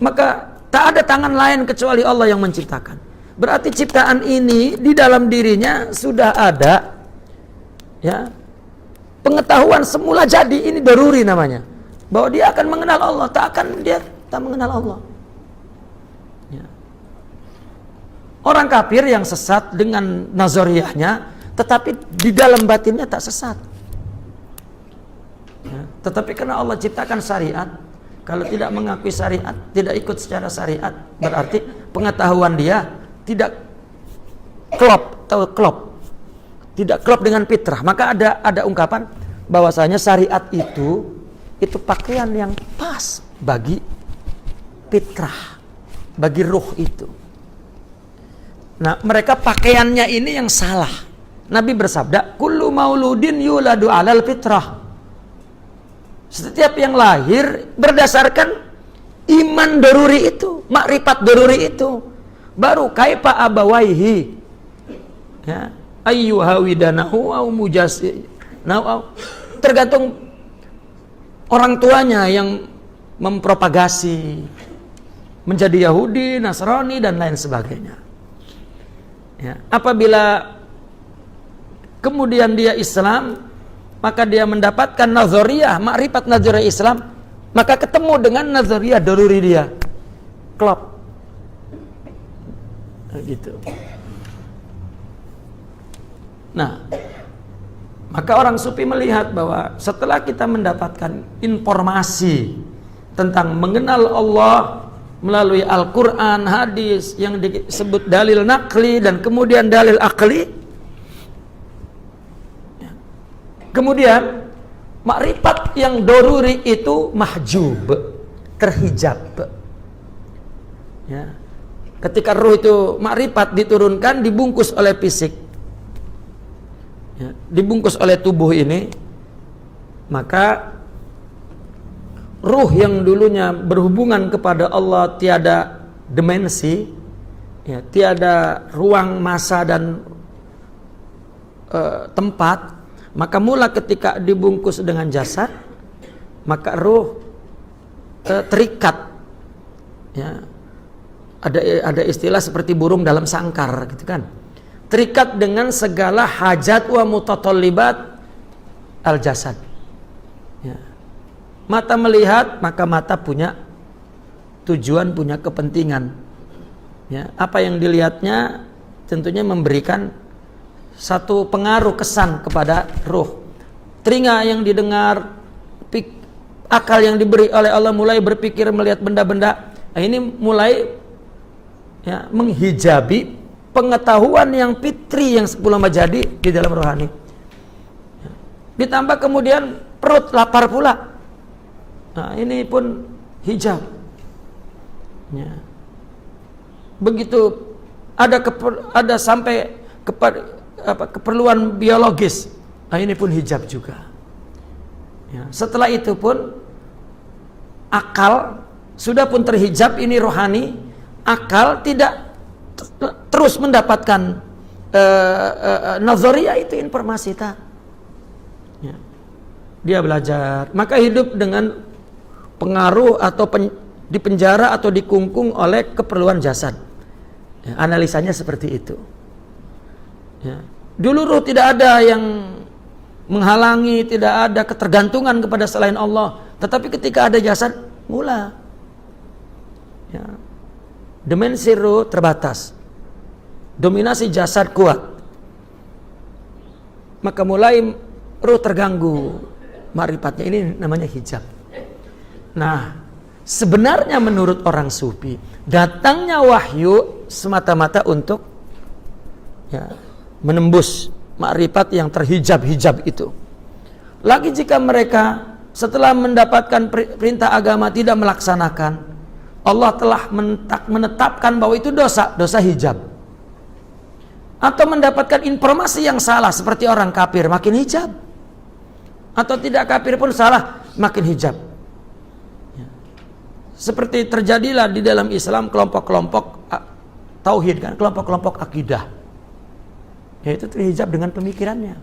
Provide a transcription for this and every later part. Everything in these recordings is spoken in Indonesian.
maka tak ada tangan lain kecuali Allah yang menciptakan. Berarti ciptaan ini di dalam dirinya sudah ada, ya, pengetahuan semula jadi. Ini daruri namanya, bahwa dia akan mengenal Allah, dia tak mengenal Allah. Ya. Orang kafir yang sesat dengan nazariyahnya, tetapi di dalam batinnya tak sesat. Ya. Tetapi karena Allah ciptakan syariat, kalau tidak mengakui syariat, tidak ikut secara syariat, berarti pengetahuan dia tidak tidak klop dengan fitrah. Maka ada ungkapan bahwasanya syariat itu pakaian yang pas bagi fitrah, bagi ruh itu. Nah, mereka pakaiannya ini yang salah. Nabi bersabda, kullu mauludin yuladu alal fitrah. Setiap yang lahir berdasarkan iman daruri itu, makrifat daruri itu. Baru kaifa abawaihi, ya, ayyuhawidanahu au mujasi. Nah, tergantung orang tuanya yang mempropagasi menjadi Yahudi, Nasrani dan lain sebagainya. Ya, apabila kemudian dia Islam, maka dia mendapatkan nazariyah, makrifat nazariyah Islam, maka ketemu dengan nazariyah daruri dia, klop, gitu. Nah, maka orang sufi melihat bahwa setelah kita mendapatkan informasi tentang mengenal Allah melalui Al-Quran, hadis yang disebut dalil nakli dan kemudian dalil akli, kemudian makrifat yang doruri itu mahjub, terhijab. Ya. Ketika ruh itu makrifat diturunkan, dibungkus oleh fisik, ya, dibungkus oleh tubuh ini, maka ruh yang dulunya berhubungan kepada Allah tiada dimensi, ya, tiada ruang, masa dan tempat, maka mula ketika dibungkus dengan jasad, maka ruh terikat, ya. Ada istilah seperti burung dalam sangkar, gitu kan, terikat dengan segala hajat wa mutatallibat al jasad. Ya. Mata melihat, maka mata punya tujuan, punya kepentingan. Ya. Apa yang dilihatnya tentunya memberikan satu pengaruh kesan kepada ruh. Telinga yang didengar, akal yang diberi oleh Allah mulai berpikir melihat benda-benda. Nah, ini mulai, ya, menghijabi pengetahuan yang fitri yang semula jadi di dalam rohani. Ya. Ditambah kemudian perut lapar pula. Nah, ini pun hijab. Ya. Begitu ada sampai keperluan biologis. Nah, ini pun hijab juga. Ya. Setelah itu pun akal sudah pun terhijab, ini rohani. Akal tidak terus mendapatkan nazariyah itu informasi tak. Ya. Dia belajar, maka hidup dengan pengaruh atau di penjara atau dikungkung oleh keperluan jasad. Ya, analisanya seperti itu. Ya. Dulu ruh tidak ada yang menghalangi, tidak ada ketergantungan kepada selain Allah. Tetapi ketika ada jasad, mula, ya, dimensi ruh terbatas, dominasi jasad kuat, maka mulai ruh terganggu makrifatnya. Ini namanya hijab. Nah, sebenarnya menurut orang sufi, datangnya wahyu semata-mata untuk, ya, menembus makrifat yang terhijab-hijab itu. Lagi jika mereka setelah mendapatkan perintah agama tidak melaksanakan, Allah telah menetapkan bahwa itu dosa hijab. Atau mendapatkan informasi yang salah seperti orang kafir, makin hijab. Atau tidak kafir pun salah, makin hijab. Ya. Seperti terjadilah di dalam Islam kelompok-kelompok tauhid, kan, kelompok-kelompok akidah. Yaitu terhijab dengan pemikirannya.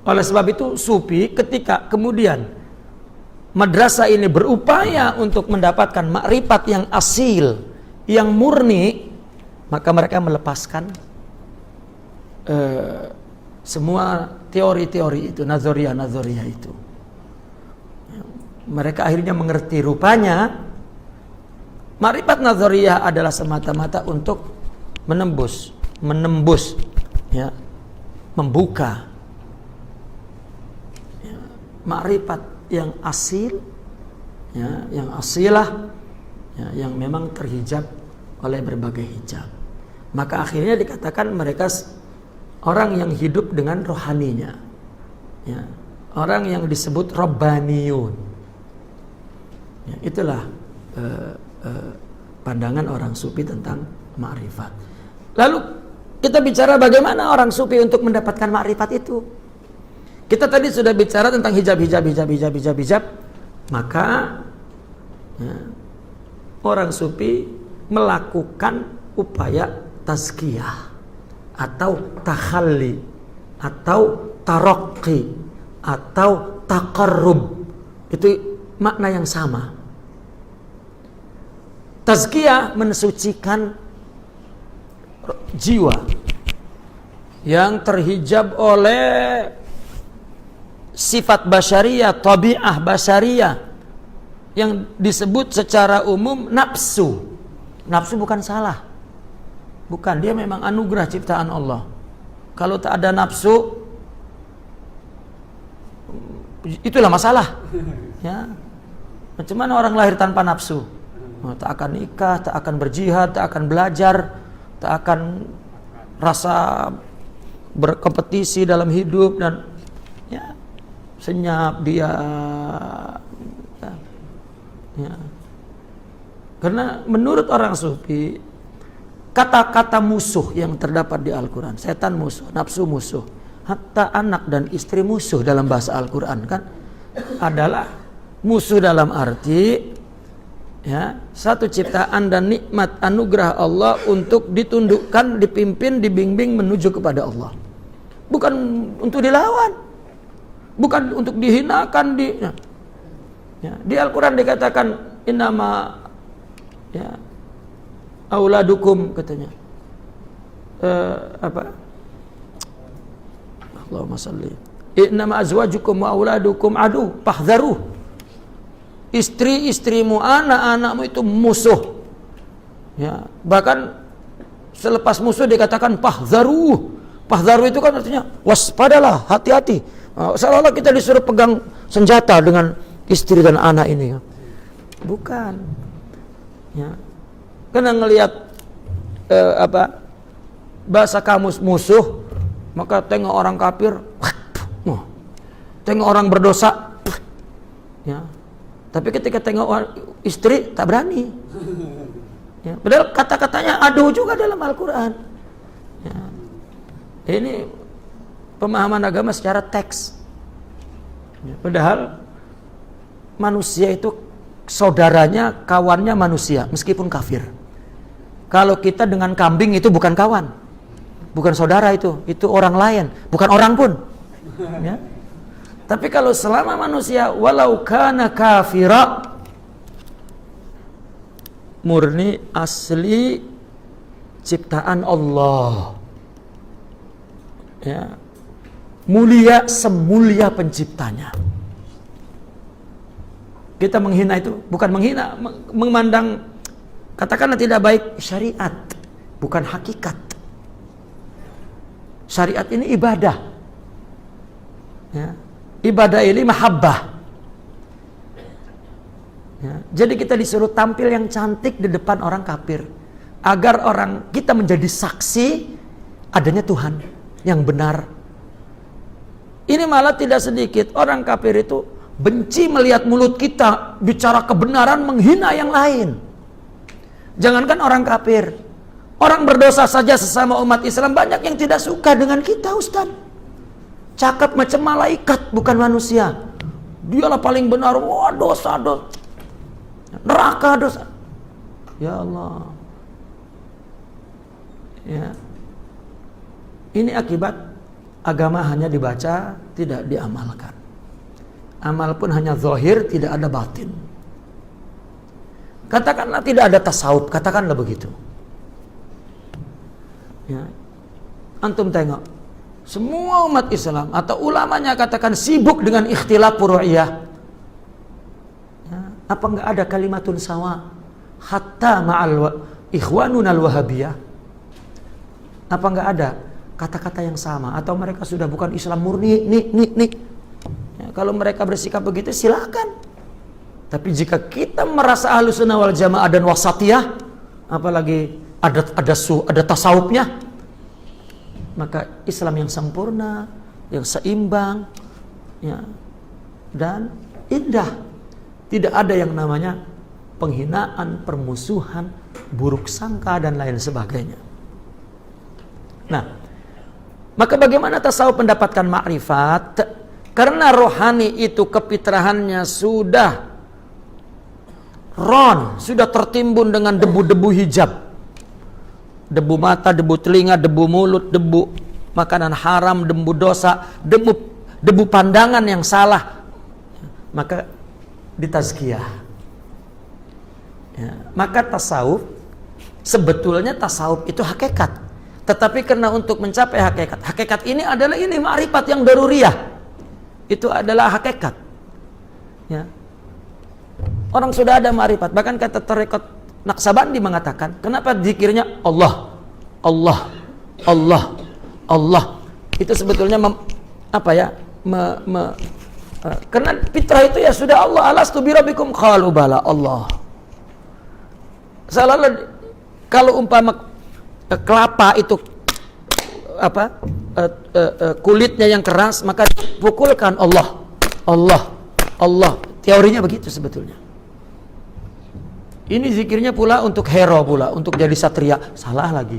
Oleh sebab itu sufi ketika kemudian madrasah ini berupaya untuk mendapatkan makrifat yang asil, yang murni, maka mereka melepaskan semua teori-teori itu, nazariyah itu. Mereka akhirnya mengerti rupanya makrifat nazariyah adalah semata-mata untuk menembus, ya, membuka ya, makrifat yang asil, ya, yang asilah, ya, yang memang terhijab oleh berbagai hijab. Maka akhirnya dikatakan mereka orang yang hidup dengan rohaninya, ya, orang yang disebut Rabbaniyun. Ya, itulah pandangan orang sufi tentang makrifat. Lalu kita bicara bagaimana orang sufi untuk mendapatkan makrifat itu. Kita tadi sudah bicara tentang hijab. Maka ya, orang sufi melakukan upaya tazkiyah atau takhalli atau tarakki atau taqarrub. Itu makna yang sama. Tazkiyah mensucikan jiwa yang terhijab oleh sifat basyariyah, tabi'ah basyariyah yang disebut secara umum nafsu. Nafsu bukan salah, bukan, dia memang anugerah ciptaan Allah. Kalau tak ada nafsu, itulah masalah, ya. Macam mana orang lahir tanpa nafsu? Tak akan nikah, tak akan berjihad, tak akan belajar, tak akan rasa berkompetisi dalam hidup, dan ya senyap dia, ya. Karena menurut orang sufi, kata-kata musuh yang terdapat di Al-Quran, setan musuh, nafsu musuh, hatta anak dan istri musuh dalam bahasa Al-Quran kan adalah musuh dalam arti ya, satu ciptaan dan nikmat anugerah Allah untuk ditundukkan, dipimpin, dibimbing menuju kepada Allah. Bukan untuk dilawan, bukan untuk dihinakan. Di Al-Quran dikatakan innama ya, auladukum, katanya Allahumma salli, innama azwajukum wa auladukum adu fahdharuh. Istri-istrimu, anak-anakmu itu musuh. Ya, bahkan selepas musuh dikatakan fahdharuh. Fahdharuh itu kan artinya waspadalah, hati-hati. Seolah-olah kita disuruh pegang senjata dengan istri dan anak ini. Bukan. Ya. Karena ngelihat bahasa kamus musuh, maka tengok orang kafir, tengok orang berdosa, ya. Tapi ketika tengok istri tak berani. Ya. Padahal kata-katanya aduh juga dalam Al-Quran. Ya. Ini pemahaman agama secara teks. Ya. Padahal manusia itu saudaranya, kawannya manusia, meskipun kafir. Kalau kita dengan kambing itu bukan kawan, bukan saudara, itu orang lain, bukan orang pun. Ya. Tapi kalau selama manusia walau kana kafira, murni asli ciptaan Allah, ya, mulia semulia penciptanya, kita menghina itu bukan menghina, memandang katakanlah tidak baik syariat, bukan hakikat. Syariat ini ibadah, ya. Ibadah ini mahabbah, ya. Jadi kita disuruh tampil yang cantik di depan orang kafir, agar orang kita menjadi saksi adanya Tuhan yang benar. Ini malah tidak sedikit orang kafir itu benci melihat mulut kita bicara kebenaran, menghina yang lain. Jangankan orang kafir, orang berdosa saja sesama umat Islam banyak yang tidak suka dengan kita, Ustaz. Cakap macam malaikat, bukan manusia. Dialah paling benar. Wah, dosa. Neraka, dosa. Ya Allah. Ya. Ini akibat agama hanya dibaca, tidak diamalkan. Amal pun hanya zahir, tidak ada batin. Katakanlah tidak ada tasawuf, katakanlah begitu. Ya. Antum tengok, semua umat Islam atau ulamanya katakan sibuk dengan ikhtilaf furu'iyah. Ya. Apa enggak ada kalimatun sawa? Hatta ma'al ikhwanun al-wahabiyah. Apa enggak ada kata-kata yang sama? Atau mereka sudah bukan Islam murni, nih. Ya, kalau mereka bersikap begitu silakan. Tapi jika kita merasa Ahlussunnah wal Jamaah dan wasatiyah, apalagi ada tasawufnya, maka Islam yang sempurna, yang seimbang, ya, dan indah. Tidak ada yang namanya penghinaan, permusuhan, buruk sangka dan lain sebagainya. Nah, maka bagaimana tasawuf mendapatkan ma'rifat? Karena rohani itu kefitrahannya sudah sudah tertimbun dengan debu-debu hijab. Debu mata, debu telinga, debu mulut, debu makanan haram, debu dosa, debu pandangan yang salah. Maka ditazkiyah. Ya, maka tasawuf, sebetulnya tasawuf itu hakikat. Tetapi karena untuk mencapai hakikat ini adalah ini ma'rifat yang daruriyah. Itu adalah hakikat. Ya. Orang sudah ada ma'rifat. Bahkan kata tarekat Naqsabandi mengatakan, kenapa zikirnya Allah, Allah, Allah, Allah? Itu sebetulnya karena fitrah itu ya sudah Allah. Alastu birabbikum qalu bala, Allah. Selalu kalau umpama kelapa itu kulitnya yang keras, maka pukulkan Allah, Allah, Allah. Teorinya begitu sebetulnya. Ini zikirnya pula untuk hero pula, untuk jadi satria. Salah lagi.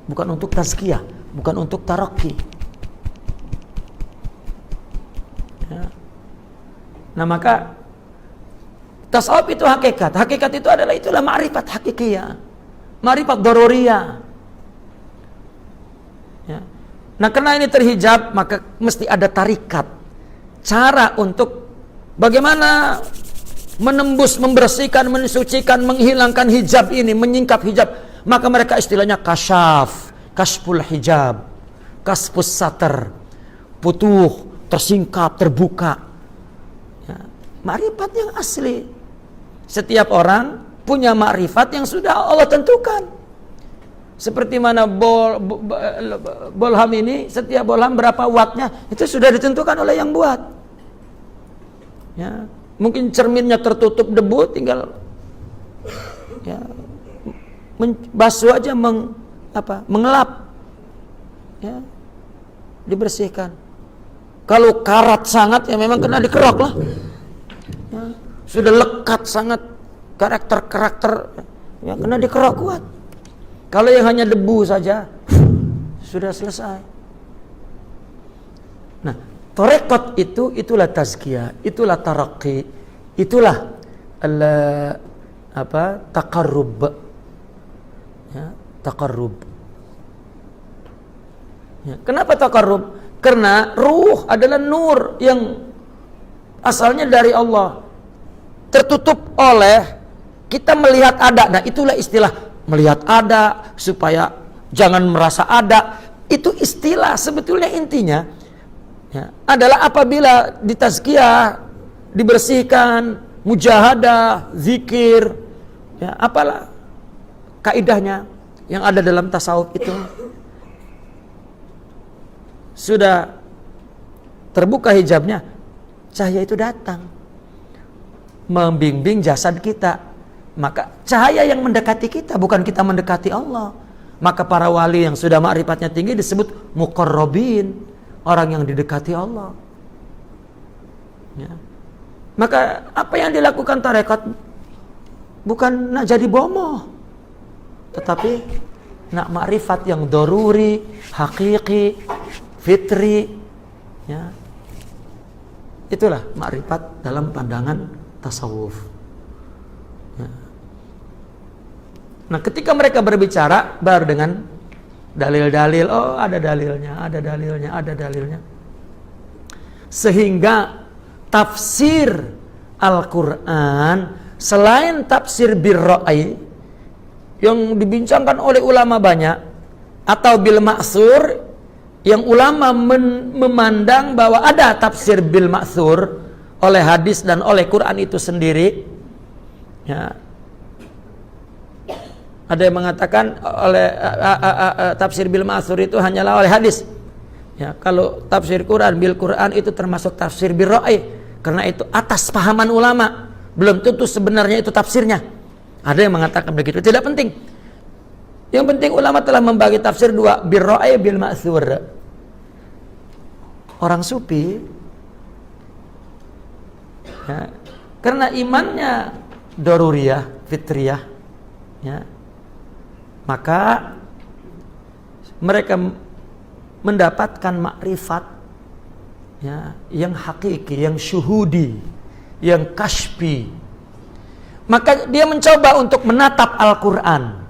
Bukan untuk tazkiyah, bukan untuk tarakki. Ya. Nah maka tasawuf itu hakikat. Hakikat itu itulah ma'rifat hakikiyah, ma'rifat daruriyah. Ya. Nah karena ini terhijab, maka mesti ada tarikat. Cara untuk bagaimana menembus, membersihkan, mensucikan, menghilangkan hijab ini, menyingkap hijab. Maka mereka istilahnya kasyaf, kasful hijab, kasfus satar, putuh, tersingkap, terbuka. Ya, ma'rifat yang asli. Setiap orang punya ma'rifat yang sudah Allah tentukan. Seperti mana bolham ini, setiap bolham berapa wattnya, itu sudah ditentukan oleh yang buat. Ya. Mungkin cerminnya tertutup debu, tinggal ya, basuh aja, mengelap, ya, dibersihkan. Kalau karat sangat ya memang kena dikerok lah. Ya, sudah lekat sangat karakter, ya kena dikerok kuat. Kalau yang hanya debu saja sudah selesai. Nah, tarekat itulah tazkiyah, itulah tarakki, itulah taqarrub. Ya, taqarrub. Ya, kenapa taqarrub? Karena ruh adalah nur yang asalnya dari Allah, tertutup oleh kita melihat ada. Nah, itulah istilah melihat ada, supaya jangan merasa ada. Itu istilah, sebetulnya intinya ya, adalah apabila ditazkiyah, dibersihkan, mujahadah, zikir, ya, apalah kaidahnya yang ada dalam tasawuf itu, sudah terbuka hijabnya, cahaya itu datang membimbing jasad kita. Maka cahaya yang mendekati kita, bukan kita mendekati Allah. Maka para wali yang sudah ma'rifatnya tinggi disebut muqarrabin, orang yang didekati Allah. Ya. Maka apa yang dilakukan tarekat bukan nak jadi bomoh, tetapi nak ma'rifat yang daruri, hakiki, fitri. Ya. Itulah ma'rifat dalam pandangan tasawuf. Ya. Nah, ketika mereka berbicara baru dengan dalil-dalil, ada dalilnya, ada dalilnya, ada dalilnya. Sehingga tafsir Al-Quran selain tafsir bir-ra'yi yang dibincangkan oleh ulama banyak, atau bil ma'thur yang ulama memandang bahwa ada tafsir bil ma'thur oleh hadis dan oleh Quran itu sendiri, ya. Ada yang mengatakan oleh tafsir bil ma'thur itu hanyalah oleh hadis, ya. Kalau tafsir Quran bil Quran itu termasuk tafsir bil ra'yi, karena itu atas pahaman ulama, belum tentu sebenarnya itu tafsirnya. Ada yang mengatakan begitu, tidak penting. Yang penting ulama telah membagi tafsir dua, bil ra'yi bil ma'thur. Orang sufi, ya, karena imannya daruriyah, fitriyah, ya, maka mereka mendapatkan makrifat, ya, yang hakiki, yang syuhudi, yang kashfi. Maka dia mencoba untuk menatap Al-Quran,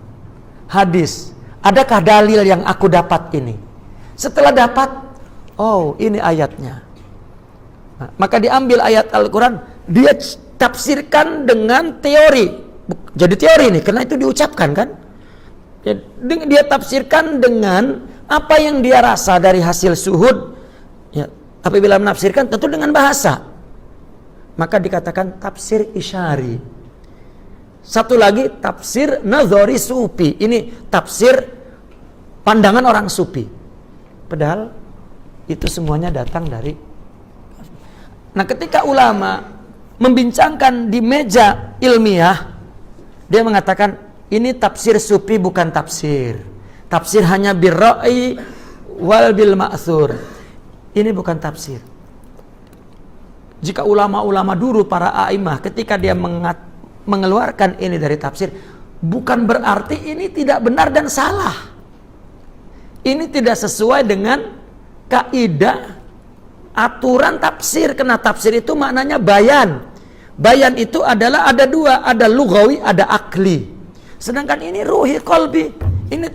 hadis. Adakah dalil yang aku dapat ini? Setelah dapat, oh ini ayatnya. Nah, maka diambil ayat Al-Quran, dia tafsirkan dengan teori. Jadi teori ini, karena itu diucapkan kan. Dia tafsirkan dengan apa yang dia rasa dari hasil suhud. Ya, apabila menafsirkan tentu dengan bahasa. Maka dikatakan tafsir isyari. Satu lagi tafsir nazari sufi. Ini tafsir pandangan orang sufi. Padahal itu semuanya datang dari. Nah, ketika ulama membincangkan di meja ilmiah, dia mengatakan ini tafsir sufi bukan tafsir. Tafsir hanya bir ra'yi wal bil ma'thur. Ini bukan tafsir. Jika ulama-ulama dulu para a'imah ketika dia mengeluarkan ini dari tafsir, bukan berarti ini tidak benar dan salah. Ini tidak sesuai dengan kaidah aturan tafsir, karena tafsir itu maknanya bayan. Bayan itu adalah ada dua, ada lughawi, ada akli. Sedangkan ini ruhi qalbi. Ini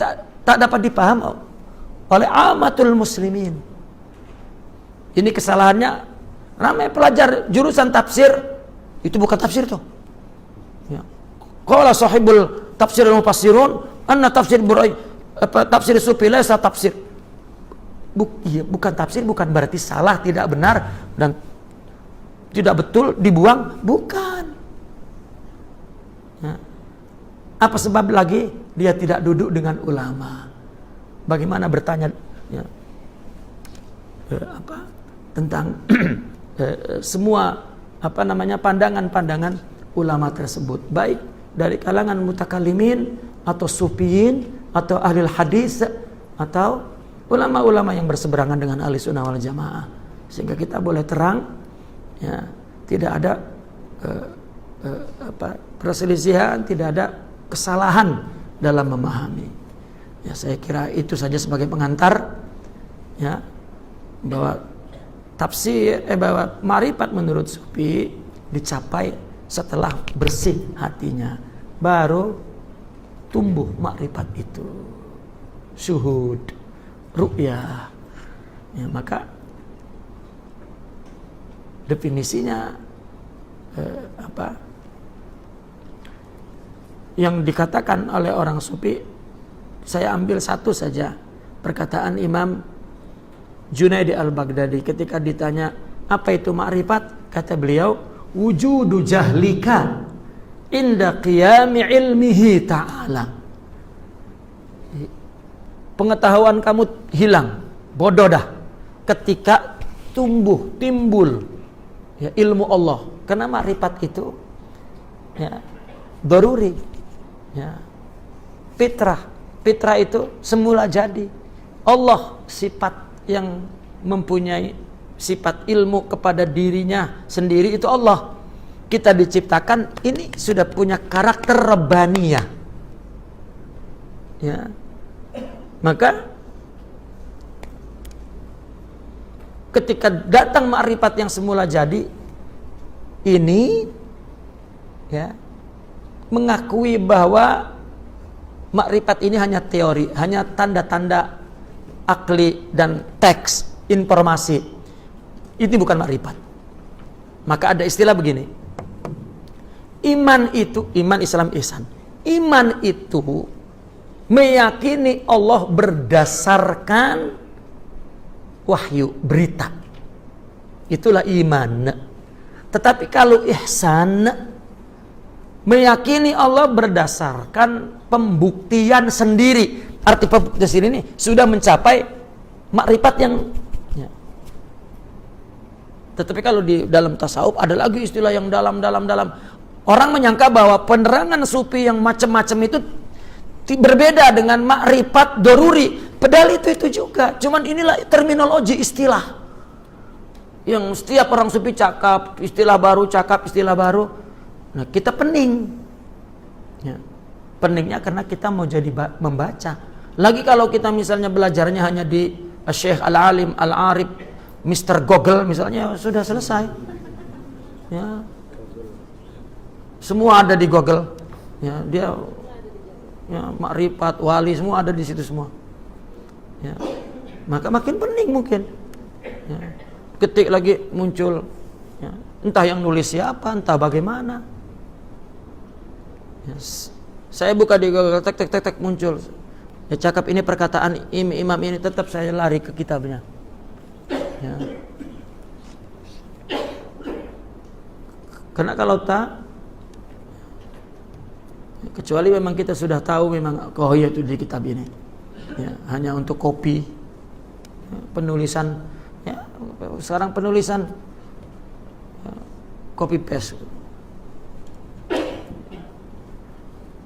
tak dapat dipaham oleh amatul muslimin. Ini kesalahannya ramai pelajar jurusan tafsir, itu bukan tafsir tuh. Ya. Qala sahibul tafsir al-mufassirun anna tafsir tafsir sufi laysa tafsir. Bukan tafsir, bukan berarti salah, tidak benar dan tidak betul, dibuang, bukan. Ya. Apa sebab lagi dia tidak duduk dengan ulama? Bagaimana bertanya, ya, tentang semua pandangan-pandangan ulama tersebut, baik dari kalangan mutakallimin atau sufiyin atau ahli hadis atau ulama-ulama yang berseberangan dengan ahli sunnah wal jamaah, sehingga kita boleh terang, ya, tidak ada perselisihan, tidak ada kesalahan dalam memahami. Ya, saya kira itu saja sebagai pengantar, ya, bahwa tafsir bahwa ma'rifat menurut sufi dicapai setelah bersih hatinya, baru tumbuh makrifat itu, syuhud, ru'yah. Ya, maka definisinya yang dikatakan oleh orang sufi, saya ambil satu saja, perkataan Imam Junaidi al-Baghdadi ketika ditanya apa itu makrifat, kata beliau, wujudu jahlika inda qiyami ilmihi ta'ala. Pengetahuan kamu hilang, bodoh dah ketika timbul, ya, ilmu Allah. Karena makrifat itu, ya, daruri, ya, fitrah itu semula jadi. Allah sifat yang mempunyai sifat ilmu kepada dirinya sendiri itu Allah. Kita diciptakan ini sudah punya karakter rabbaniyah, ya. Maka ketika datang makrifat yang semula jadi ini, ya, mengakui bahwa makrifat ini hanya teori, hanya tanda-tanda akli dan teks informasi. Itu bukan makrifat. Maka ada istilah begini. Iman itu, iman Islam ihsan. Iman itu meyakini Allah berdasarkan wahyu, berita. Itulah iman. Tetapi kalau ihsan, meyakini Allah berdasarkan pembuktian sendiri. Arti pembuktian sendiri ini sudah mencapai makrifat yang ya. Tetapi kalau di dalam tasawuf ada lagi istilah yang dalam. Orang menyangka bahwa penerangan sufi yang macam-macam itu berbeda dengan makrifat doruri. Padahal itu juga. Cuman inilah terminologi istilah. Yang setiap orang sufi cakap istilah baru. Nah, kita pening. Ya. Peningnya karena kita mau jadi membaca. Lagi kalau kita misalnya belajarnya hanya di Syekh Al-Alim, Al-Arif, Mr. Google misalnya, sudah selesai. Ya. Semua ada di Google. Ya, dia makrifat, wali semua ada di situ semua. Ya. Maka makin pening mungkin. Ya. Ketik lagi muncul. Ya. Entah yang nulis siapa, entah bagaimana. Ya. Saya buka di Google, tek muncul. Ya, cakap ini perkataan imam ini, tetap saya lari ke kitabnya. Ya. Karena kalau tak, kecuali memang kita sudah tahu memang ya itu di kitab ini. Ya, hanya untuk kopi. Ya, penulisan. Ya, sekarang penulisan ya, copy paste.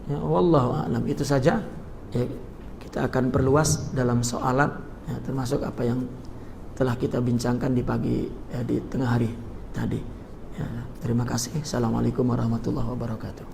Ya, wallahu a'lam. Itu saja. Ya, kita akan perluas dalam soalan, ya, termasuk apa yang telah kita bincangkan di pagi, ya, di tengah hari tadi. Ya, terima kasih. Assalamualaikum warahmatullahi wabarakatuh.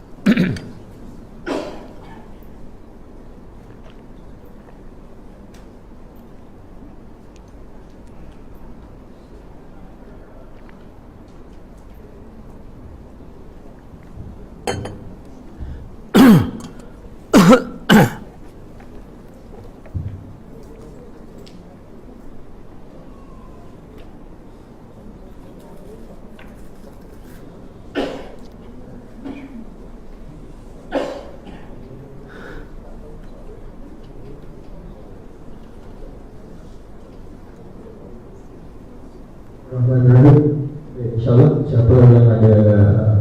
InsyaAllah siapa yang ada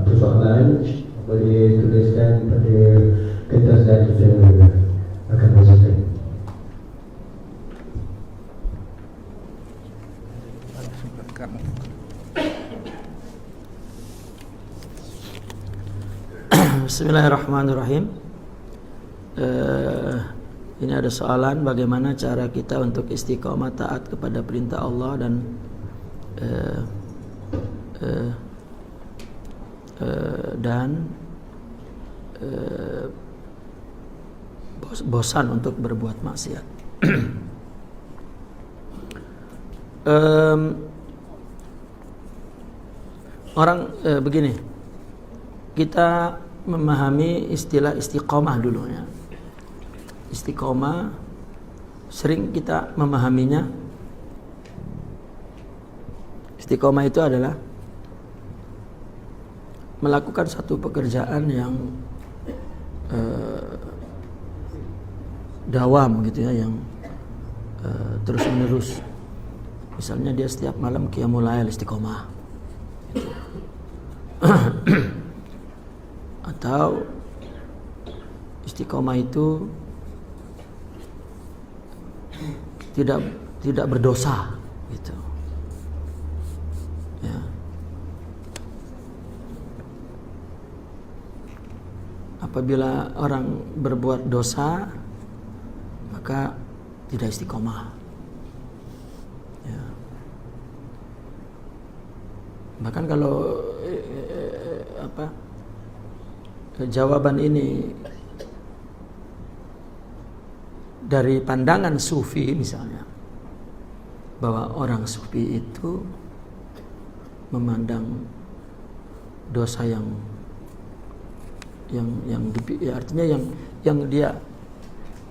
persoalan boleh tuliskan pada kertas dan kita akan bacakan. Bismillahirrahmanirrahim. Ini ada soalan, bagaimana cara kita untuk istiqomah taat kepada perintah Allah dan bosan untuk berbuat maksiat. Orang begini, kita memahami istilah istiqomah dulu ya. Istiqomah sering kita memahaminya. Istiqomah itu adalah melakukan satu pekerjaan yang dawam gitu ya, yang terus menerus. Misalnya dia setiap malam qiyamul lail istiqomah. Atau istiqomah itu tidak berdosa gitu. Ya. Apabila orang berbuat dosa, maka tidak istiqomah. Ya. Bahkan kalau jawaban ini dari pandangan sufi misalnya, bahwa orang sufi itu memandang dosa yang artinya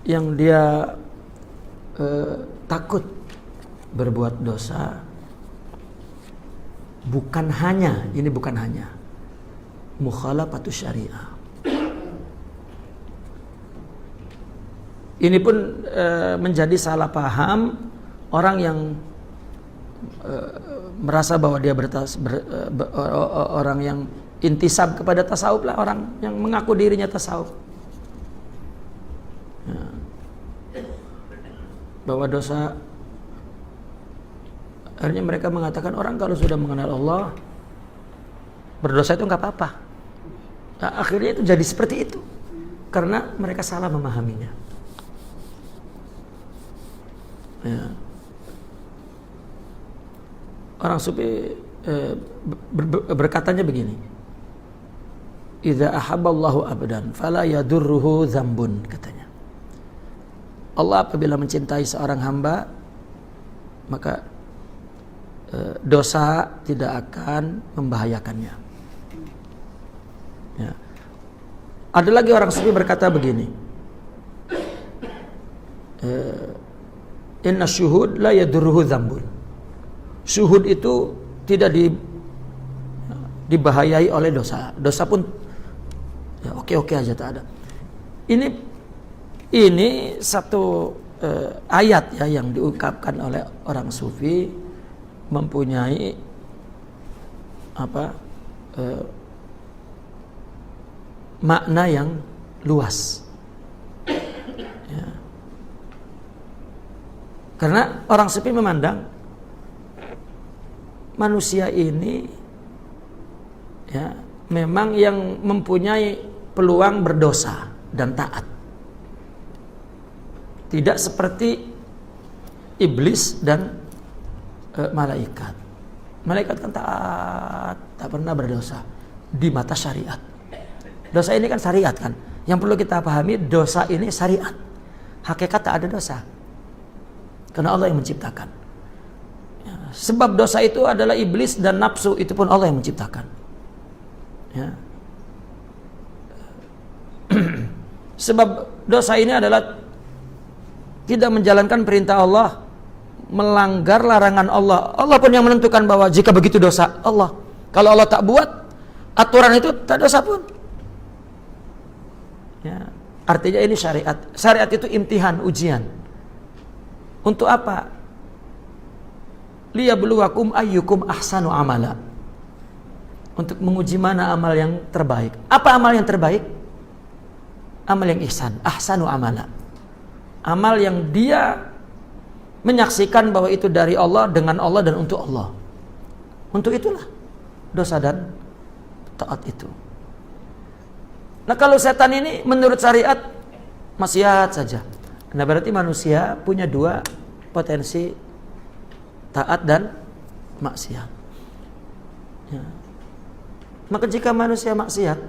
yang dia takut berbuat dosa bukan hanya mukhalafatus syariah. Ini pun menjadi salah paham orang yang merasa bahwa dia orang yang intisab kepada tasawuf lah, orang yang mengaku dirinya tasawuf. Ya. Bahwa dosa, akhirnya mereka mengatakan orang kalau sudah mengenal Allah berdosa itu nggak apa-apa. Nah, akhirnya itu jadi seperti itu karena mereka salah memahaminya. Ya. Orang sufi berkatanya begini, idza ahabballahu abdan fala yadurruhu dzambun, katanya. Allah apabila mencintai seorang hamba, maka dosa tidak akan membahayakannya. Ya. Ada lagi orang sufi berkata begini, inna syuhud la yadurruhu dzambun. Syuhud itu tidak dibahayai oleh dosa. Dosa pun ya oke-oke aja, tak ada. Ini satu ayat ya yang diungkapkan oleh orang sufi, mempunyai makna yang luas. Ya. Karena orang sufi memandang manusia ini ya memang yang mempunyai peluang berdosa dan taat. Tidak seperti iblis dan malaikat. Malaikat kan taat, tak pernah berdosa di mata syariat. Dosa ini kan syariat kan. Yang perlu kita pahami, dosa ini syariat. Hakikat tak ada dosa. Karena Allah yang menciptakan. Sebab dosa itu adalah iblis dan nafsu, itu pun Allah yang menciptakan. Ya. Sebab dosa ini adalah tidak menjalankan perintah Allah, melanggar larangan Allah. Allah pun yang menentukan bahwa jika begitu dosa Allah. Kalau Allah tak buat aturan itu, tak dosa pun. Ya. Artinya ini syariat. Syariat itu imtihan, ujian. Untuk apa? Liyabluwakum ayyukum ahsanu amala. Untuk menguji mana amal yang terbaik. Apa amal yang terbaik? Amal yang ihsan, ahsanu amala. Amal yang dia menyaksikan bahwa itu dari Allah, dengan Allah dan untuk Allah. Untuk itulah dosa dan taat itu. Nah, kalau setan ini menurut syariat maksiat saja. Nah, berarti manusia punya dua potensi, taat dan maksiat. Ya. Maka jika manusia maksiat,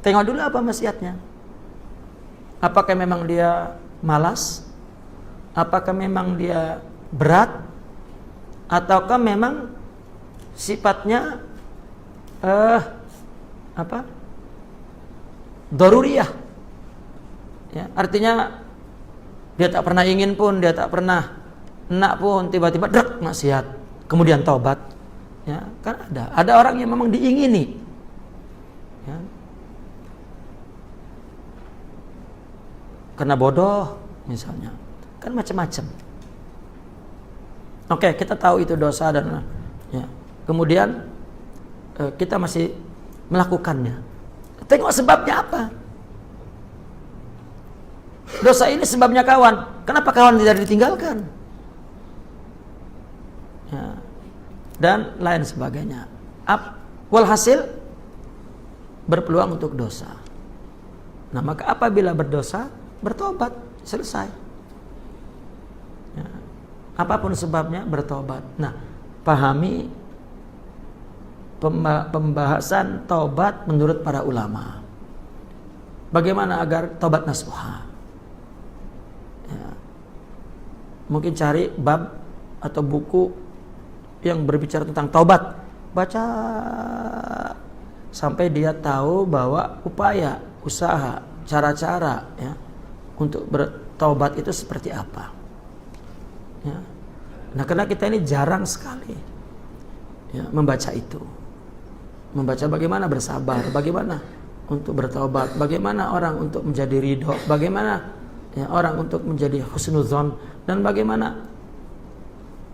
tengok dulu apa maksiatnya. Apakah memang dia malas? Apakah memang dia berat? Ataukah memang sifatnya daruriyah? Ya, artinya dia tak pernah ingin pun, dia tak pernah nak pun, tiba-tiba drak maksiat, kemudian taubat. Ya, kan ada orang yang memang diingini. Ya. Karena bodoh misalnya. Kan macam-macam. Oke, kita tahu itu dosa dan ya. Kemudian kita masih melakukannya. Tengok sebabnya apa? Dosa ini sebabnya kawan. Kenapa kawan tidak ditinggalkan? Ya. Dan lain sebagainya. Walhasil berpeluang untuk dosa. Nah, maka apabila berdosa, bertobat, selesai. Ya. Apapun sebabnya, bertobat. Nah, pahami pembahasan taubat menurut para ulama. Bagaimana agar taubat nasuha? Ya. Mungkin cari bab atau buku yang berbicara tentang taubat, baca sampai dia tahu bahwa upaya, usaha, cara-cara ya untuk bertaubat itu seperti apa. Ya. Nah, karena kita ini jarang sekali ya, membaca itu. Membaca bagaimana bersabar, bagaimana untuk bertaubat, bagaimana orang untuk menjadi ridho, bagaimana ya, orang untuk menjadi husnuzon, dan bagaimana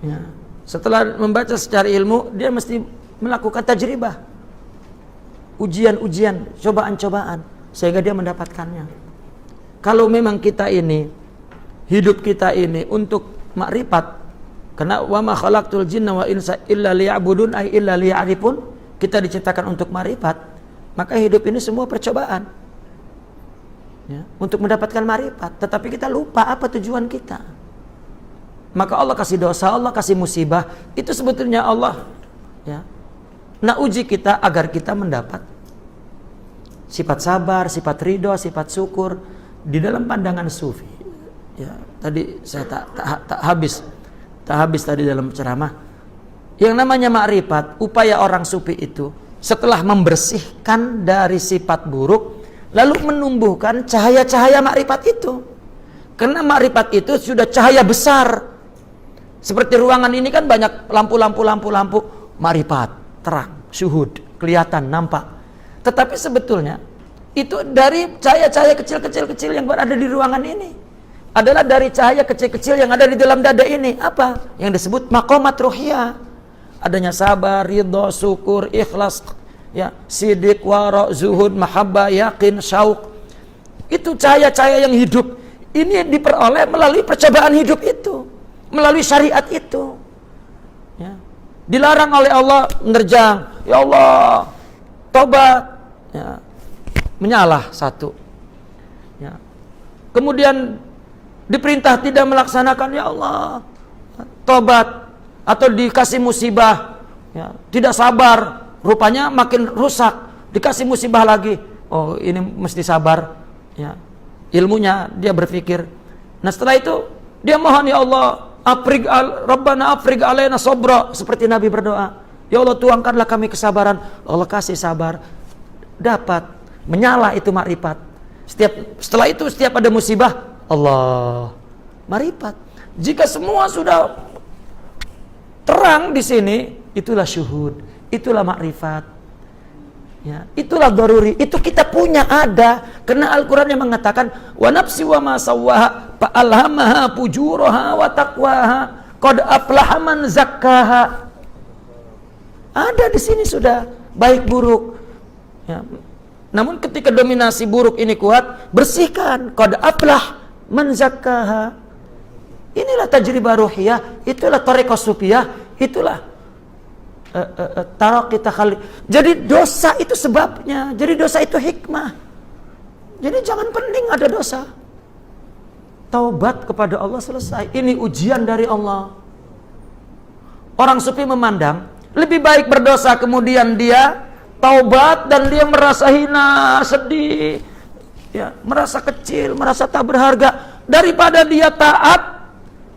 ya, setelah membaca secara ilmu dia mesti melakukan tajribah, ujian-ujian, cobaan-cobaan, sehingga dia mendapatkannya. Kalau memang kita ini, hidup kita ini untuk makrifat, karena wa ma khalaqtul jinna wa insa illa liya'budun ay illa liya'rifun, kita diciptakan untuk makrifat, maka hidup ini semua percobaan ya, untuk mendapatkan makrifat. Tetapi kita lupa apa tujuan kita. Maka Allah kasih dosa, Allah kasih musibah, itu sebetulnya Allah ya, nak uji kita agar kita mendapat sifat sabar, sifat ridho, sifat syukur. Di dalam pandangan sufi ya, tadi saya tak habis tadi dalam ceramah, yang namanya makrifat, upaya orang sufi itu setelah membersihkan dari sifat buruk, lalu menumbuhkan cahaya-cahaya makrifat itu. Karena makrifat itu sudah cahaya besar. Seperti ruangan ini kan banyak lampu, makrifat, terang, syuhud, kelihatan, nampak. Tetapi sebetulnya itu dari cahaya-cahaya kecil-kecil yang berada di ruangan ini adalah dari cahaya kecil-kecil yang ada di dalam dada ini. Apa? Yang disebut maqamat ruhiyah. Adanya sabar, ridho, syukur, ikhlas, ya, sidik, wara, zuhud, mahabbah, yakin, syauq. Itu cahaya-cahaya yang hidup. Ini diperoleh melalui percobaan hidup itu, melalui syariat itu. Ya. Dilarang oleh Allah menerjang, ya Allah, tobat, ya, menyalah satu. Ya. Kemudian diperintah tidak melaksanakan, ya Allah, tobat. Atau dikasih musibah ya, tidak sabar, rupanya makin rusak, dikasih musibah lagi, oh ini mesti sabar ya, ilmunya dia berpikir. Nah setelah itu dia mohon, ya Allah, Rabbana afrig alaina sabra, seperti Nabi berdoa, ya Allah tuangkanlah kami kesabaran. Allah kasih sabar, dapat menyala itu makrifat. Setelah itu setiap ada musibah, Allah, makrifat. Jika semua sudah terang di sini, itulah syuhud, itulah makrifat. Ya, itulah daruri, itu kita punya, ada. Karena Al-Qur'an yang mengatakan wa nafsi wa ma sawwaha fa alhamaha fujuraha wa taqwaha qad aflaha man zakkaha. Ada di sini sudah baik buruk. Ya. Namun ketika dominasi buruk ini kuat, bersihkan, qad aflah man zakkaha. Inilah tajribah ruhiyah, itulah thariqah sufiyah, itulah taraqi takhallud. Jadi dosa itu sebabnya, jadi dosa itu hikmah. Jadi jangan pening ada dosa. Taubat kepada Allah, selesai. Ini ujian dari Allah. Orang sufi memandang lebih baik berdosa kemudian dia taubat dan dia merasa hina, sedih, ya, merasa kecil, merasa tak berharga, daripada dia taat.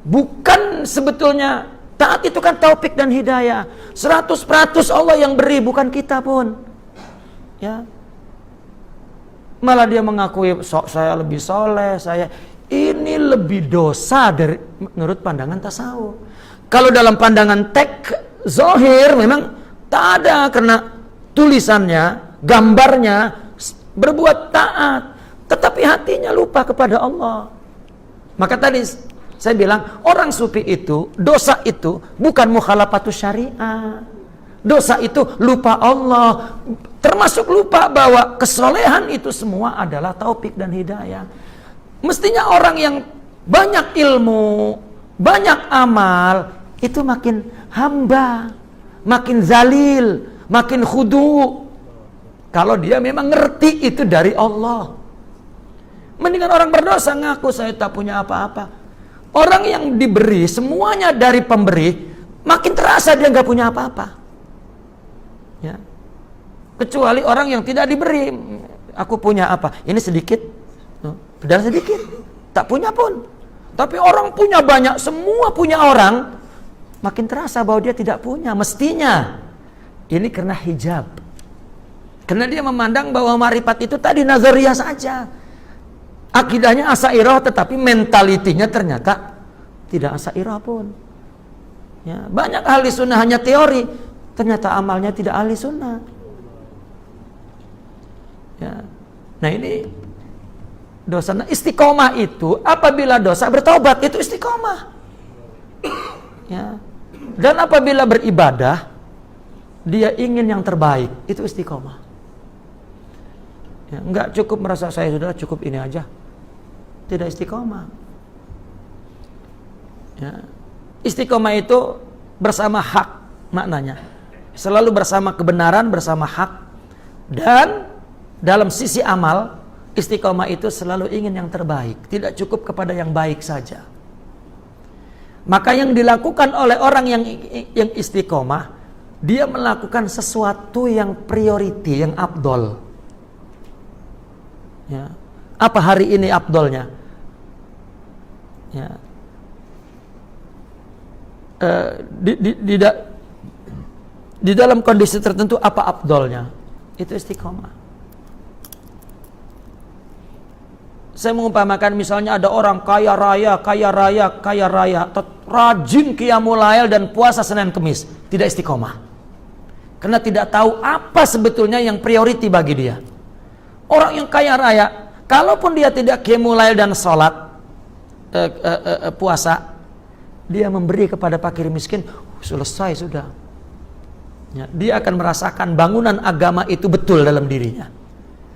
Bukan sebetulnya taat itu kan taufik dan hidayah. 100% Allah yang beri, bukan kita pun. Ya. Malah dia mengakui saya lebih soleh, saya ini lebih dosa dari menurut pandangan tasawuf. Kalau dalam pandangan tek zahir memang tak ada, karena tulisannya, gambarnya berbuat taat, tetapi hatinya lupa kepada Allah. Maka tadi saya bilang, orang sufi itu, dosa itu bukan mukhalafatus syariah. Dosa itu lupa Allah, termasuk lupa bahwa kesolehan itu semua adalah taufik dan hidayah. Mestinya orang yang banyak ilmu, banyak amal, itu makin hamba, makin zalil, makin khudu. Kalau dia memang ngerti itu dari Allah. Mendingan orang berdosa ngaku saya tak punya apa-apa. Orang yang diberi semuanya dari pemberi, makin terasa dia nggak punya apa-apa. Ya. Kecuali orang yang tidak diberi, aku punya apa? Ini sedikit, padahal sedikit, tak punya pun. Tapi orang punya banyak, semua punya orang, makin terasa bahwa dia tidak punya. Mestinya ini karena hijab, karena dia memandang bahwa marifat itu tadi nazariyah saja. Akidahnya asairah, tetapi mentalitinya ternyata tidak asairah pun. Ya, banyak ahli sunnah hanya teori, ternyata amalnya tidak ahli sunnah. Ya. Nah ini dosa. Nah, istiqomah itu apabila dosa bertobat itu istiqomah. Ya. Dan apabila beribadah dia ingin yang terbaik, itu istiqomah. Ya, enggak cukup merasa saya sudah cukup ini aja, tidak istiqomah. Ya. Istiqomah itu bersama hak maknanya, selalu bersama kebenaran, bersama hak. Dan dalam sisi amal, istiqomah itu selalu ingin yang terbaik, tidak cukup kepada yang baik saja. Maka yang dilakukan oleh orang yang istiqomah, dia melakukan sesuatu yang priority, yang afdol. Ya. Apa hari ini afdolnya? Ya. Di dalam kondisi tertentu apa afdolnya? Itu istiqomah. Saya mengumpamakan misalnya ada orang kaya raya, rajin qiyamul lail dan puasa Senin Kemis, tidak istiqomah. Karena tidak tahu apa sebetulnya yang priority bagi dia. Orang yang kaya raya, kalaupun dia tidak qiyamul lail dan sholat, puasa, dia memberi kepada fakir miskin, selesai sudah. Ya, dia akan merasakan bangunan agama itu betul dalam dirinya.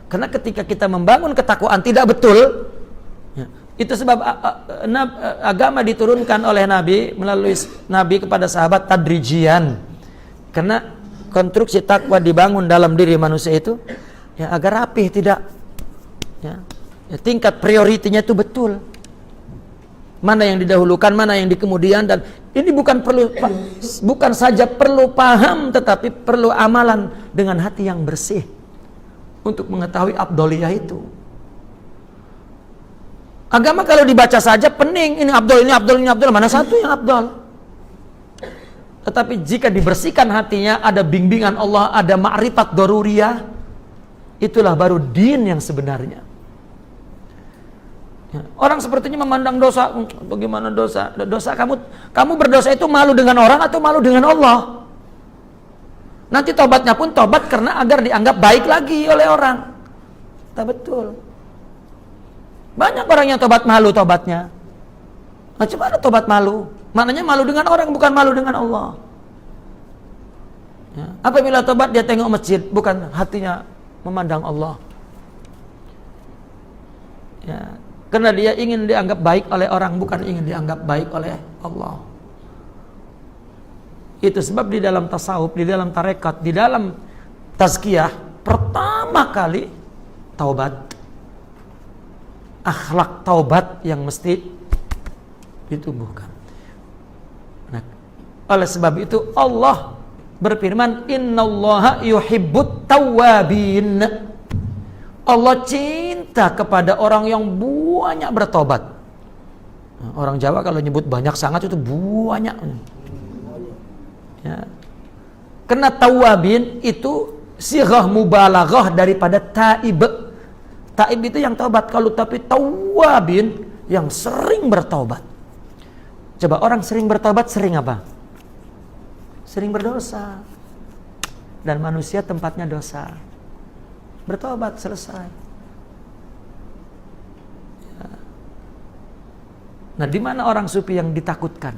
Karena ketika kita membangun ketakwaan tidak betul, ya, itu sebab agama diturunkan oleh Nabi melalui Nabi kepada sahabat tadrijian. Karena konstruksi takwa dibangun dalam diri manusia itu ya agar rapih, tidak ya, tingkat prioritinya itu betul. Mana yang didahulukan, mana yang dikemudian, dan ini bukan saja perlu paham, tetapi perlu amalan dengan hati yang bersih untuk mengetahui afdoliyah itu. Agama kalau dibaca saja pening, ini afdol, ini afdol, ini afdol, mana satu yang afdol? Tetapi jika dibersihkan hatinya, ada bimbingan Allah, ada ma'rifat daruriyah, itulah baru din yang sebenarnya. Ya. Orang sepertinya memandang dosa, bagaimana dosa? Dosa kamu berdosa itu malu dengan orang atau malu dengan Allah? Nanti tobatnya pun tobat karena agar dianggap baik lagi oleh orang. Tak betul. Banyak orang yang tobat malu tobatnya. Macam mana tobat malu? Maknanya malu dengan orang, bukan malu dengan Allah. Ya. Apabila tobat dia tengok masjid, bukan hatinya memandang Allah. Ya. Karena dia ingin dianggap baik oleh orang, bukan ingin dianggap baik oleh Allah. Itu sebab di dalam tasawuf, di dalam tarekat, di dalam tazkiyah, pertama kali taubat, akhlak taubat yang mesti ditumbuhkan. Nah, oleh sebab itu Allah berfirman, innallaha yuhibbut tawwabin. Allah cinta kepada orang yang banyak bertobat. Nah, orang Jawa kalau nyebut banyak sangat itu banyak. Ya. Karena tawabin itu sighah mubalaghah daripada taib. Taib itu yang taubat, kalau tapi tawabin yang sering bertobat. Coba orang sering bertobat sering apa? Sering berdosa. Dan manusia tempatnya dosa. Bertobat selesai. Ya. Nah, di mana orang sufi yang ditakutkan?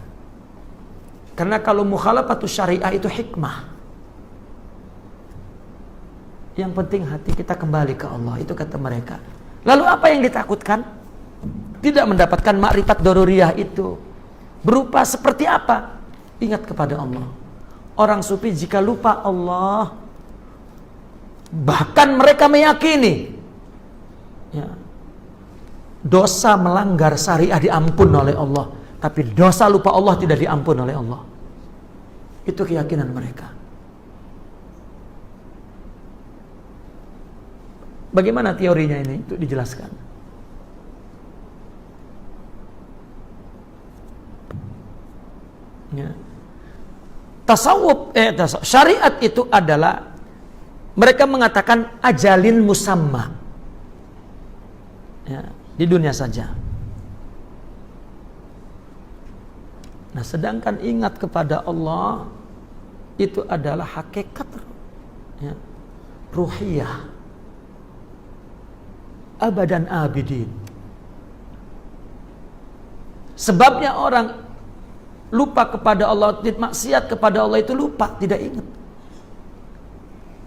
Karena kalau mukhalafatus syariah itu hikmah. Yang penting hati kita kembali ke Allah, itu kata mereka. Lalu apa yang ditakutkan? Tidak mendapatkan makrifat daruriyah itu. Berupa seperti apa? Ingat kepada Allah. Orang sufi jika lupa Allah, bahkan mereka meyakini ya, dosa melanggar syariah diampun oleh Allah, tapi dosa lupa Allah tidak diampun oleh Allah. Itu keyakinan mereka. Bagaimana teorinya ini? Itu dijelaskan. Ya. Tasawuf, syariat itu adalah, mereka mengatakan ajalin musamma. Ya, di dunia saja. Nah, sedangkan ingat kepada Allah itu adalah hakikat ya, ruhiyah abadan abidin. Sebabnya orang lupa kepada Allah, maksiat kepada Allah itu lupa, tidak ingat.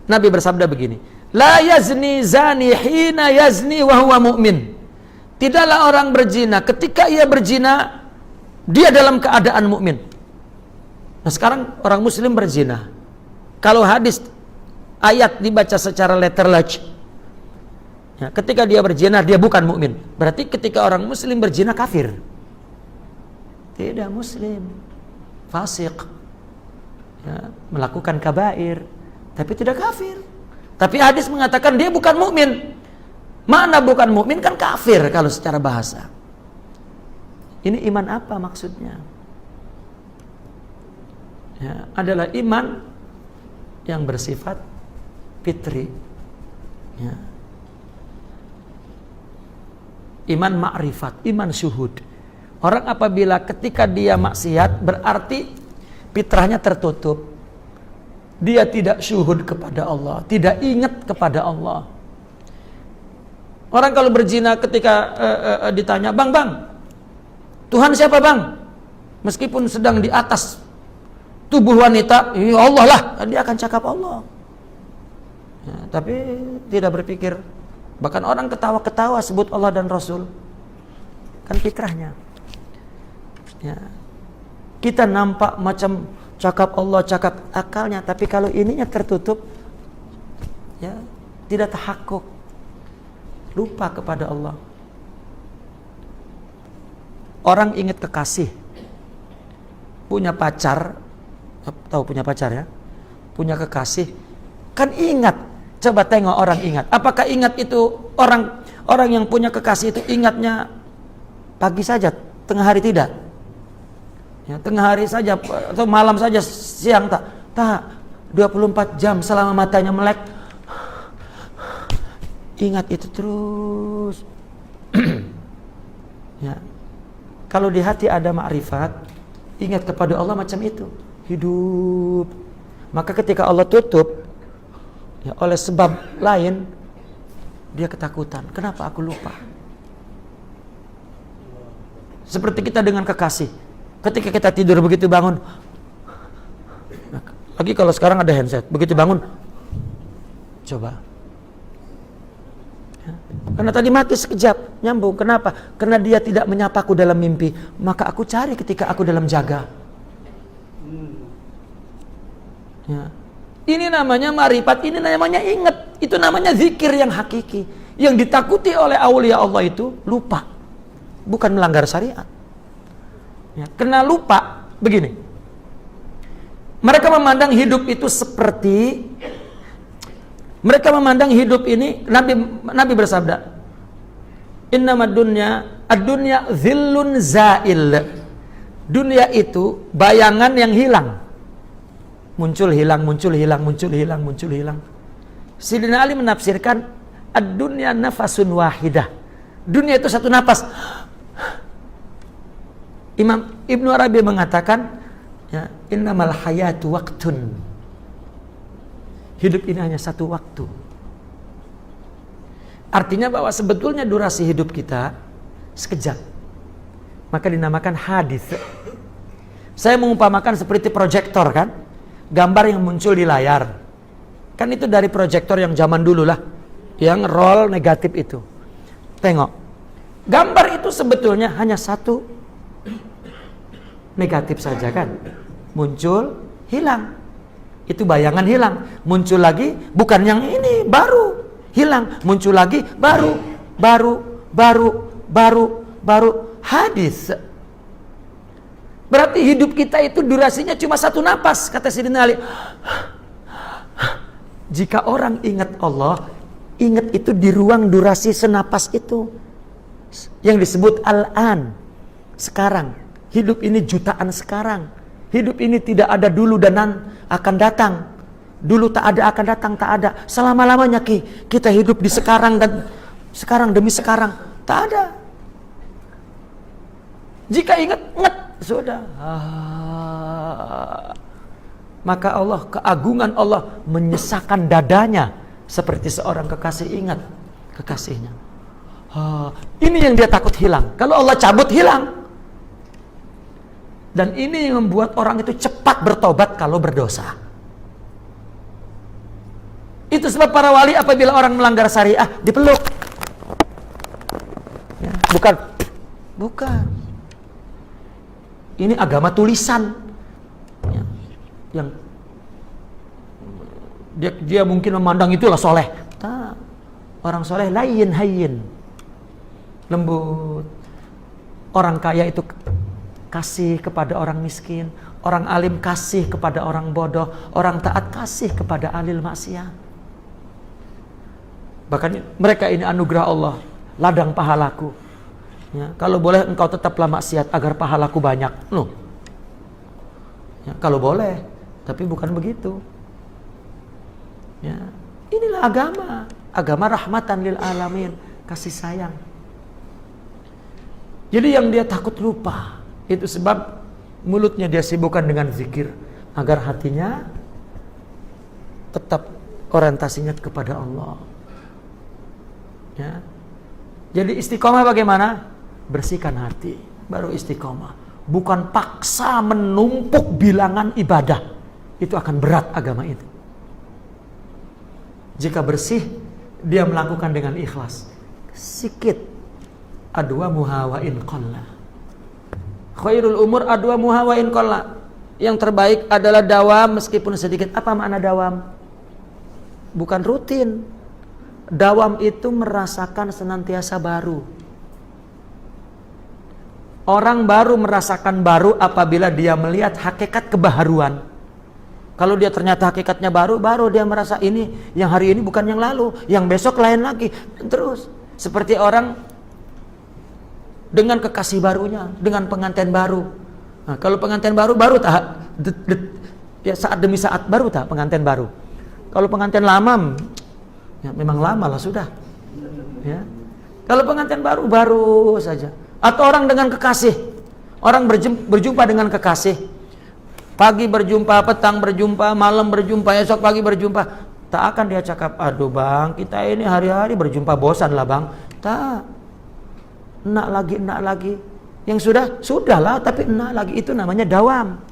Nabi bersabda begini, la yazni zani hina yazni wa huwa mu'min. Tidaklah orang berzina ketika ia berzina dia dalam keadaan mukmin. Nah sekarang orang muslim berzina. Kalau hadis ayat dibaca secara letterlach, ya, ketika dia berzina dia bukan mukmin. Berarti ketika orang muslim berzina kafir. Tidak, muslim, fasik, ya, melakukan kabair, tapi tidak kafir. Tapi hadis mengatakan dia bukan mukmin. Mana bukan mukmin kan kafir kalau secara bahasa. Ini iman apa maksudnya? Ya, adalah iman yang bersifat fitri. Ya. Iman ma'rifat, iman syuhud. Orang apabila ketika dia maksiat berarti fitrahnya tertutup. Dia tidak syuhud kepada Allah, tidak ingat kepada Allah. Orang kalau berzina ketika ditanya, bang, Tuhan siapa bang? Meskipun sedang di atas tubuh wanita, ya Allah lah, dia akan cakap Allah. Ya, tapi tidak berpikir. Bahkan orang ketawa-ketawa sebut Allah dan Rasul. Kan fitrahnya. Ya. Kita nampak macam cakap Allah, cakap akalnya, tapi kalau ininya tertutup, ya tidak tahakkuk, lupa kepada Allah. Orang ingat kekasih, punya pacar, tahu punya pacar ya, punya kekasih, kan ingat. Coba tengok orang ingat. Apakah ingat itu orang yang punya kekasih itu ingatnya pagi saja, tengah hari tidak? Ya, tengah hari saja atau malam saja, siang tak? Tak. 24 jam selama matanya melek. Ingat itu terus. Ya. Kalau di hati ada ma'rifat, ingat kepada Allah macam itu, hidup. Maka ketika Allah tutup, ya, oleh sebab lain, dia ketakutan. Kenapa aku lupa? Seperti kita dengan kekasih. Ketika kita tidur begitu bangun, lagi kalau sekarang ada handset, begitu bangun, coba. Ya. Karena tadi mati sekejap, nyambung. Kenapa? Karena dia tidak menyapaku dalam mimpi, maka aku cari ketika aku dalam jaga. Ya. Ini namanya ma'rifat, ini namanya ingat, itu namanya zikir yang hakiki. Yang ditakuti oleh aulia Allah itu lupa, bukan melanggar syariat. Ya, kena lupa begini. Mereka memandang hidup itu seperti, mereka memandang hidup ini, Nabi bersabda, innamad dunya ad-dunya dhillun zail. Dunia itu bayangan yang hilang. Muncul hilang, muncul hilang, muncul hilang, muncul hilang. Sayyidina Ali menafsirkan ad-dunya nafasun wahidah. Dunia itu satu napas. Imam Ibnu Arabi mengatakan, ya, innamal hayatu waqtun. Hidup ini hanya satu waktu. Artinya bahwa sebetulnya durasi hidup kita sekejap. Maka dinamakan hadis. Saya mengumpamakan seperti proyektor kan, gambar yang muncul di layar. Kan itu dari proyektor yang zaman dulu lah, yang roll negatif itu. Tengok, gambar itu sebetulnya hanya satu negatif saja kan, muncul, hilang, itu bayangan hilang, muncul lagi, bukan yang ini, baru, hilang, muncul lagi, baru, hadis. Berarti hidup kita itu durasinya cuma satu napas, kata Sayyidina Ali. Jika orang ingat Allah, ingat itu di ruang durasi senapas itu, yang disebut al-an, sekarang. Hidup ini jutaan sekarang. Hidup ini tidak ada dulu dan akan datang. Dulu tak ada, akan datang tak ada. Selama-lamanya kita hidup di sekarang dan sekarang demi sekarang. Tak ada. Jika ingat sudah. maka Allah, keagungan Allah menyesakan dadanya seperti seorang kekasih ingat kekasihnya. Ini yang dia takut hilang. Kalau Allah cabut, hilang. Dan ini yang membuat orang itu cepat bertobat kalau berdosa. Itu sebab para wali apabila orang melanggar syariah dipeluk. Ya, bukan. Ini agama tulisan. Ya, yang dia mungkin memandang itulah soleh. Tak. Orang soleh lain hayyin, lembut. Orang kaya itu kasih kepada orang miskin, orang alim kasih kepada orang bodoh, orang taat kasih kepada ahli maksiat. Bahkan mereka ini anugerah Allah, ladang pahalaku. Ya, kalau boleh engkau tetaplah maksiat agar pahalaku banyak. Loh. Ya, kalau boleh, tapi bukan begitu. Ya, inilah agama rahmatan lil alamin, kasih sayang. Jadi yang dia takut lupa, itu sebab mulutnya dia sibukkan dengan zikir agar hatinya tetap orientasinya kepada Allah. Ya. Jadi istiqomah bagaimana? Bersihkan hati, baru istiqomah. Bukan paksa menumpuk bilangan ibadah. Itu akan berat agama itu. Jika bersih, dia melakukan dengan ikhlas. Sikit. Adwa muhawain qalla. Khairul umur adwa muhawain qalla. Yang terbaik adalah dawam meskipun sedikit. Apa makna dawam? Bukan rutin. Dawam itu merasakan senantiasa baru. Orang baru merasakan baru apabila dia melihat hakikat kebaharuan. Kalau dia ternyata hakikatnya baru dia merasa ini yang hari ini bukan yang lalu, yang besok lain lagi. Terus seperti orang dengan kekasih barunya, dengan pengantin baru. Nah, kalau pengantin baru tak ya saat demi saat baru tak pengantin baru. Kalau pengantin lama ya memang lama lah sudah. Ya. Kalau pengantin baru saja. Atau orang dengan kekasih. Orang berjumpa dengan kekasih. Pagi berjumpa, petang berjumpa, malam berjumpa, esok pagi berjumpa. Tak akan dia cakap, aduh bang, kita ini hari-hari berjumpa bosan lah bang. Tak. Enak lagi. Yang sudahlah, tapi enak lagi. Itu namanya dawam.